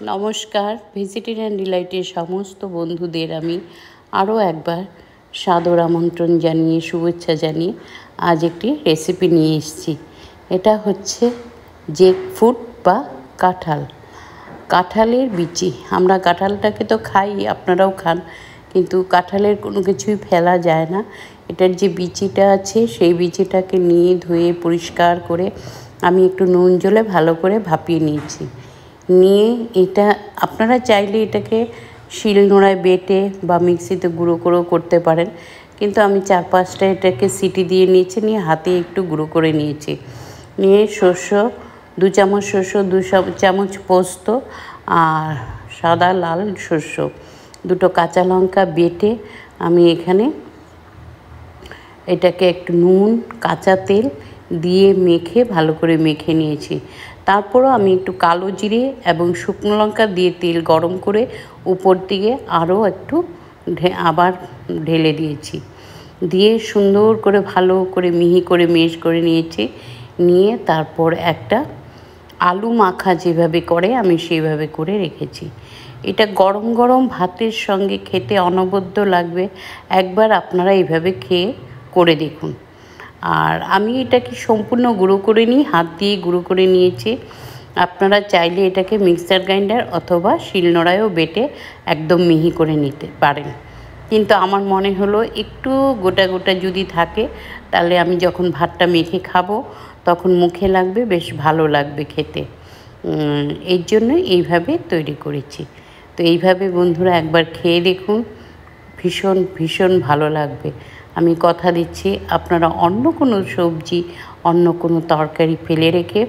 নমস্কার, ভেজিটেরিয়ান ডিলাইটের সমস্ত বন্ধুদের আমি আরও একবার সাদর আমন্ত্রণ জানিয়ে শুভেচ্ছা জানিয়ে আজ একটি রেসিপি নিয়ে এসেছি। এটা হচ্ছে জ্যাকফ্রুট বা কাঁঠালের বিচি। আমরা কাঁঠালটাকে তো খাই, আপনারাও খান, কিন্তু কাঁঠালের কোনো কিছুই ফেলা যায় না। এটার যে বিচিটা আছে সেই বিচিটাকে নিয়ে ধুয়ে পরিষ্কার করে আমি একটু নুন জলে ভালো করে ভাপিয়ে নিয়েছি। নিয়ে এটা আপনারা চাইলে এটাকে শিলনোড়ায় বেটে বা মিক্সিতে গুঁড়ো করেও করতে পারেন, কিন্তু আমি 4-5টা এটাকে সিটি দিয়ে নিয়েছি, নিয়ে হাতে একটু গুঁড়ো করে নিয়েছি। নিয়ে শস্য 2 চামচ শস্য, 2 চামচ পোস্ত আর সাদা লাল শস্য, 2টো কাঁচা লঙ্কা বেটে আমি এখানে এটাকে একটু নুন কাঁচা তেল দিয়ে মেখে ভালো করে মেখে নিয়েছি। তারপরও আমি একটু কালো জিরে এবং শুকনো লঙ্কা দিয়ে তেল গরম করে উপর দিকে আরও একটু আবার ঢেলে দিয়েছি। দিয়ে সুন্দর করে ভালো করে মিহি করে মেশ করে নিয়েছি। নিয়ে তারপর একটা আলু মাখা যেভাবে করে আমি সেইভাবে করে রেখেছি। এটা গরম গরম ভাতের সঙ্গে খেতে অনবদ্য লাগবে। একবার আপনারা এইভাবে খেয়ে করে দেখুন। আর আমি এটাকে সম্পূর্ণ গুঁড়ো করে নিই, হাত দিয়ে গুঁড়ো করে নিয়েছি। আপনারা চাইলে এটাকে মিক্সার গ্রাইন্ডার অথবা শিলনোড়ায়ও বেটে একদম মিহি করে নিতে পারেন, কিন্তু আমার মনে হলো একটু গোটা গোটা যদি থাকে তাহলে আমি যখন ভাতটা মেখে খাবো তখন মুখে লাগবে, বেশ ভালো লাগবে খেতে। এই জন্য এইভাবে তৈরি করেছি। তো এইভাবে বন্ধুরা একবার খেয়ে দেখুন, ভীষণ ভীষণ ভালো লাগবে। আমি কথা দিচ্ছি, আপনারা অন্য কোনো সবজি অন্য কোনো তরকারি ফেলে রেখে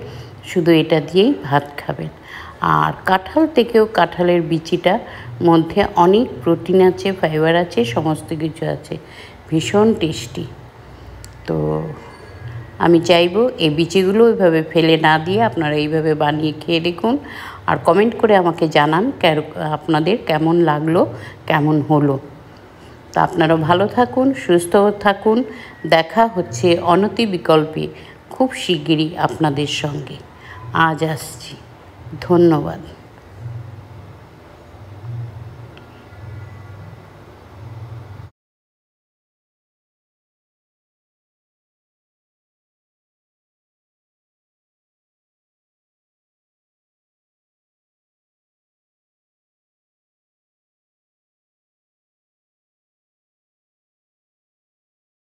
শুধু এটা দিয়েই ভাত খাবেন। আর কাঁঠাল থেকেও কাঁঠালের বিচিটার মধ্যে অনেক প্রোটিন আছে, ফাইবার আছে, সমস্ত কিছু আছে, ভীষণ টেস্টি। তো আমি চাইবো এই বিচিগুলো ওইভাবে ফেলে না দিয়ে আপনারা এইভাবে বানিয়ে খেয়ে দেখুন, আর কমেন্ট করে আমাকে জানান আপনাদের কেমন লাগলো, কেমন হলো। তা আপনারা ভালো থাকুন, সুস্থ থাকুন। দেখা হচ্ছে অনতি বিকল্পে খুব শিগগিরই আপনাদের সঙ্গে। আজ আসছি, ধন্যবাদ।